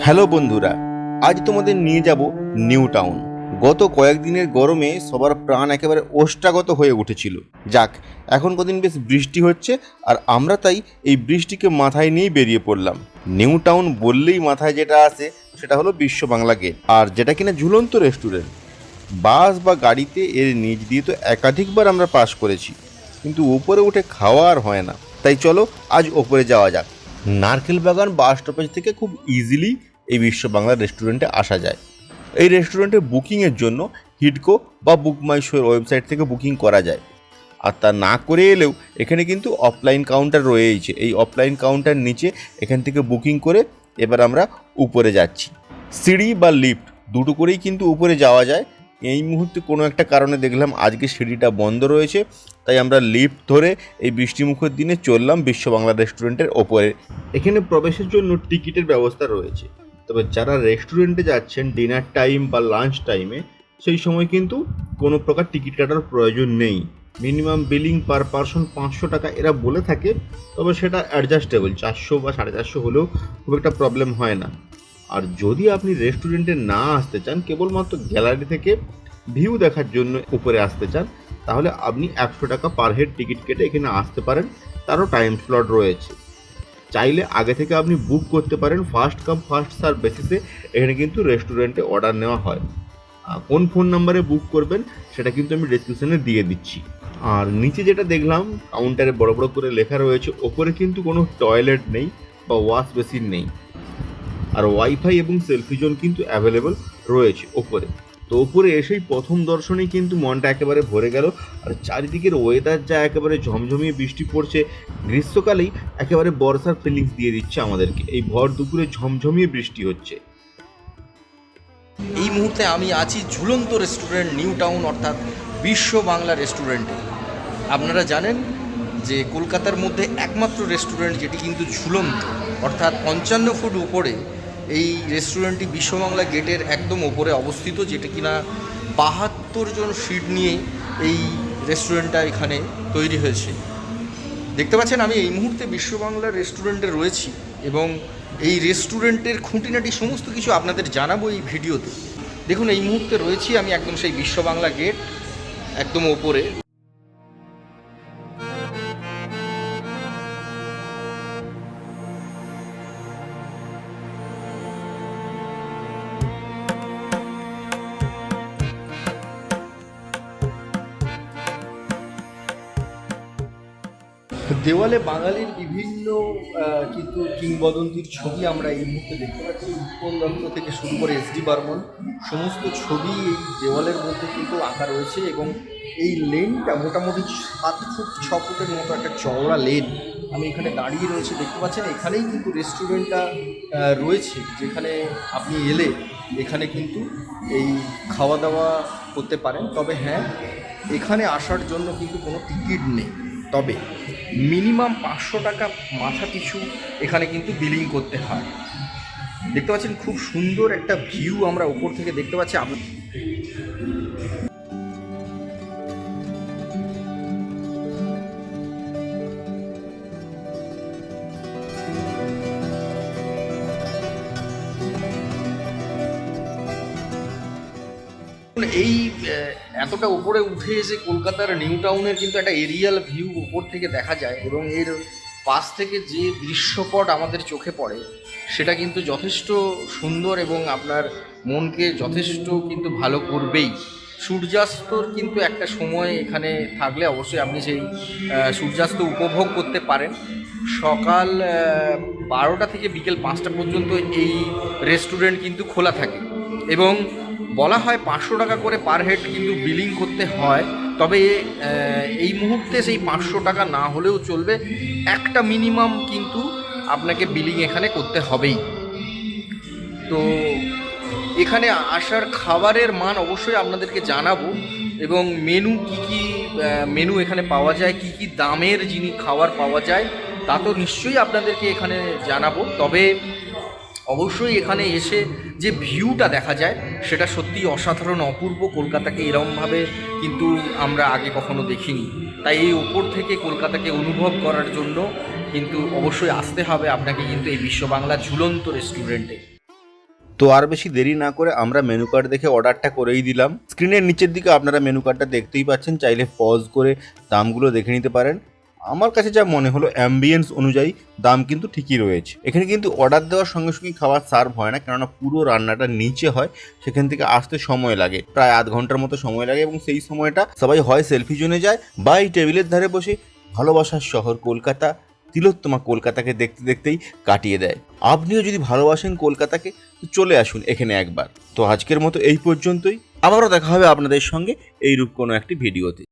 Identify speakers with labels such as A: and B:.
A: Hello বন্ধুরা, আজ তোমাদের নিয়ে যাব নিউ টাউন। গত কয়েকদিনের গরমে সবার প্রাণ একেবারে ওষ্ঠাগত হয়ে উঠেছিল। যাক, এখন কদিন বেশ বৃষ্টি হচ্ছে, আর আমরা তাই এই বৃষ্টিকে মাথায় নিয়েই বেরিয়ে পড়লাম। নিউ টাউন বললেই মাথায় যেটা আসে সেটা হলো বিশ্ব বাংলা গেট, আর যেটা কিনা ঝুলন্ত রেস্টুরেন্ট। বাস বা গাড়িতে এর নিচ দিয়ে তো একাধিকবার আমরা পাস করেছি, কিন্তু উপরে উঠে খাওয়া আর হয় না। তাই চলো আজ ওপরে যাওয়া যাক। নারকেল বাগান বাস স্টপেজ থেকে খুব ইজিলি এই বিশ্ব বাংলা রেস্টুরেন্টে আসা যায়। এই রেস্টুরেন্টে বুকিংয়ের জন্য হিডকো বা বুক মাই শোয়ের ওয়েবসাইট থেকে বুকিং করা যায়। আর তা না করে এলেও এখানে কিন্তু অফলাইন কাউন্টার রয়েছে। এই অফলাইন কাউন্টার নিচে এখান থেকে বুকিং করে এবার আমরা উপরে যাচ্ছি। সিঁড়ি বা লিফট দুটো করেই কিন্তু উপরে যাওয়া যায়। এই মুহূর্তে কোনো একটা কারণে দেখলাম আজকে সিঁড়িটা বন্ধ রয়েছে, তাই আমরা লিফট ধরে এই বৃষ্টিমুখের দিনে চললাম বিশ্ব বাংলা রেস্টুরেন্টের ওপরে। এখানে প্রবেশের জন্য টিকিটের ব্যবস্থা রয়েছে, তবে যারা রেস্টুরেন্টে যাচ্ছেন ডিনার টাইম বা লাঞ্চ টাইমে, সেই সময় কিন্তু কোনো প্রকার টিকিট কাটার প্রয়োজন নেই। মিনিমাম বিলিং পার পারসন 500 টাকা এরা বলে থাকে, তবে সেটা অ্যাডজাস্টেবল। 400 বা 450 হলেও খুব একটা প্রবলেম হয় না। আর যদি আপনি রেস্টুরেন্টে না আসতে চান, কেবলমাত্র গ্যালারি থেকে ভিউ দেখার জন্য উপরে আসতে চান, তাহলে আপনি 100 টাকা পার হেড টিকিট কেটে এখানে আসতে পারেন। তারও টাইম স্লট রয়েছে। চাইলে আগে থেকে আপনি বুক করতে পারেন। ফার্স্ট কাম ফার্স্ট সার্ভ বেসিসে এখানে কিন্তু রেস্টুরেন্টে অর্ডার নেওয়া হয়। কোন ফোন নাম্বারে বুক করবেন সেটা কিন্তু আমি ডেসক্রিপশনে দিয়ে দিচ্ছি। আর নিচে যেটা দেখলাম কাউন্টারে বড় বড় করে লেখা রয়েছে, ওপরে কিন্তু কোনো টয়লেট নেই বা ওয়াশ বেসিন নেই। আর ওয়াইফাই এবং সেলফি জোন কিন্তু অ্যাভেলেবল রয়েছে ওপরে। তো ওপরে এসেই প্রথম দর্শনেই কিন্তু মনটা একেবারে ভরে গেল। আর চারিদিকের ওয়েদার যা একেবারে ঝমঝমিয়ে বৃষ্টি পড়ছে, গ্রীষ্মকালেই একেবারে বর্ষার ফিলিংস দিয়ে দিচ্ছে আমাদেরকে। এই ভর দুপুরে ঝমঝমিয়ে বৃষ্টি হচ্ছে।
B: এই মুহূর্তে আমি আছি ঝুলন্ত রেস্টুরেন্ট নিউ টাউন, অর্থাৎ বিশ্ব বাংলা রেস্টুরেন্টে। আপনারা জানেন যে কলকাতার মধ্যে একমাত্র রেস্টুরেন্ট যেটি কিন্তু ঝুলন্ত, অর্থাৎ 55 ফুট উপরে এই রেস্টুরেন্টটি বিশ্ব বাংলা গেটের একদম ওপরে অবস্থিত, যেটা কিনা 72 জন সিট নিয়ে এই রেস্টুরেন্টটা এখানে তৈরি হয়েছে। দেখতে পাচ্ছেন আমি এই মুহূর্তে বিশ্ব বাংলা রেস্টুরেন্টে রয়েছি এবং এই রেস্টুরেন্টের খুঁটিনাটি সমস্ত কিছু আপনাদের জানাবো এই ভিডিওতে। দেখুন, এই মুহূর্তে রয়েছি আমি একদম সেই বিশ্ব বাংলা গেট একদম ওপরে। দেওয়ালে বাঙালির বিভিন্ন কিন্তু কিংবদন্তির ছবি আমরা এই মুহূর্তে দেখতে পাচ্ছি। উৎপল দত্ত থেকে শুরু করে এস.ডি. বর্মন, সমস্ত ছবি এই দেওয়ালের মধ্যে কিন্তু আঁকা রয়েছে। এবং এই লেনটা মোটামুটি 7 ফুট 6 ফুটের মতো একটা চওড়া লেন। আমি এখানে দাঁড়িয়ে রয়েছে, দেখতে পাচ্ছেন এখানেই কিন্তু রেস্টুরেন্টটা রয়েছে, যেখানে আপনি এলে এখানে কিন্তু এই খাওয়া দাওয়া করতে পারেন। তবে হ্যাঁ, এখানে আসার জন্য কিন্তু কোনো টিকিট নেই, তবে মিনিমাম 500 টাকা মাথা পিছু এখানে কিন্তু বিলিং করতে হয়। দেখতে পাচ্ছেন খুব সুন্দর একটা ভিউ আমরা উপর থেকে দেখতে পাচ্ছি। এই এতটা উপরে উঠে এসে কলকাতার নিউ টাউনের কিন্তু একটা এরিয়াল ভিউ উপর থেকে দেখা যায়, এবং এর পাশ থেকে যে দৃশ্যপট আমাদের চোখে পড়ে সেটা কিন্তু যথেষ্ট সুন্দর এবং আপনার মনকে যথেষ্ট কিন্তু ভালো করবেই। সূর্যাস্তর কিন্তু একটা সময় এখানে থাকলে অবশ্যই আপনি সেই সূর্যাস্ত উপভোগ করতে পারেন। সকাল 12টা থেকে বিকেল 5টা পর্যন্ত এই রেস্টুরেন্ট কিন্তু খোলা থাকে, এবং বলা হয় 500 টাকা করে পার হেড কিন্তু বিলিং করতে হয়। তবে এই মুহূর্তে সেই 500 টাকা না হলেও চলবে, একটা মিনিমাম কিন্তু আপনাকে বিলিং এখানে করতে হবেই। তো এখানে আসার খাবারের মান অবশ্যই আপনাদেরকে জানাবো, এবং মেনু কী মেনু এখানে পাওয়া যায়, কী দামের খাবার পাওয়া যায় তা তো নিশ্চয়ই আপনাদেরকে এখানে জানাবো। তবে অবশ্যই এখানে এসে যে ভিউটা দেখা যায় সেটা সত্যিই অসাধারণ, অপূর্ব। কলকাতাকে এরকমভাবে কিন্তু আমরা আগে কখনো দেখিনি, তাই এই ওপর থেকে কলকাতাকে অনুভব করার জন্য কিন্তু অবশ্যই আসতে হবে আপনাকে কিন্তু এই বিশ্ব বাংলা ঝুলন্ত রেস্টুরেন্টে।
A: তো আর বেশি দেরি না করে আমরা মেনু কার্ড দেখে অর্ডারটা করেই দিলাম। স্ক্রিনের নিচের দিকে আপনারা মেনু কার্ডটা দেখতেই পাচ্ছেন, চাইলে পজ করে দামগুলো দেখে নিতে পারেন। আমার কাছে যা মনে হলো অ্যাম্বিয়েন্স অনুযায়ী দাম কিন্তু ঠিকই রয়েছে। এখানে কিন্তু অর্ডার দেওয়ার সঙ্গে সঙ্গে খাবার সার্ভ হয় না, কেননা পুরো রান্নাটা নিচে হয়, সেখান থেকে আসতে সময় লাগে, প্রায় আধ ঘন্টার মতো সময় লাগে। এবং সেই সময়টা সবাই হয় সেলফি জোনে যায় বা এই টেবিলের ধারে বসে ভালোবাসার শহর কলকাতা, তিলোত্তমা কলকাতাকে দেখতে দেখতেই কাটিয়ে দেয়। আপনিও যদি ভালোবাসেন কলকাতাকে তো চলে আসুন এখানে একবার। তো আজকের মতো এই পর্যন্তই, আবারও দেখা হবে আপনাদের সঙ্গে এইরূপ কোনো একটি ভিডিওতে।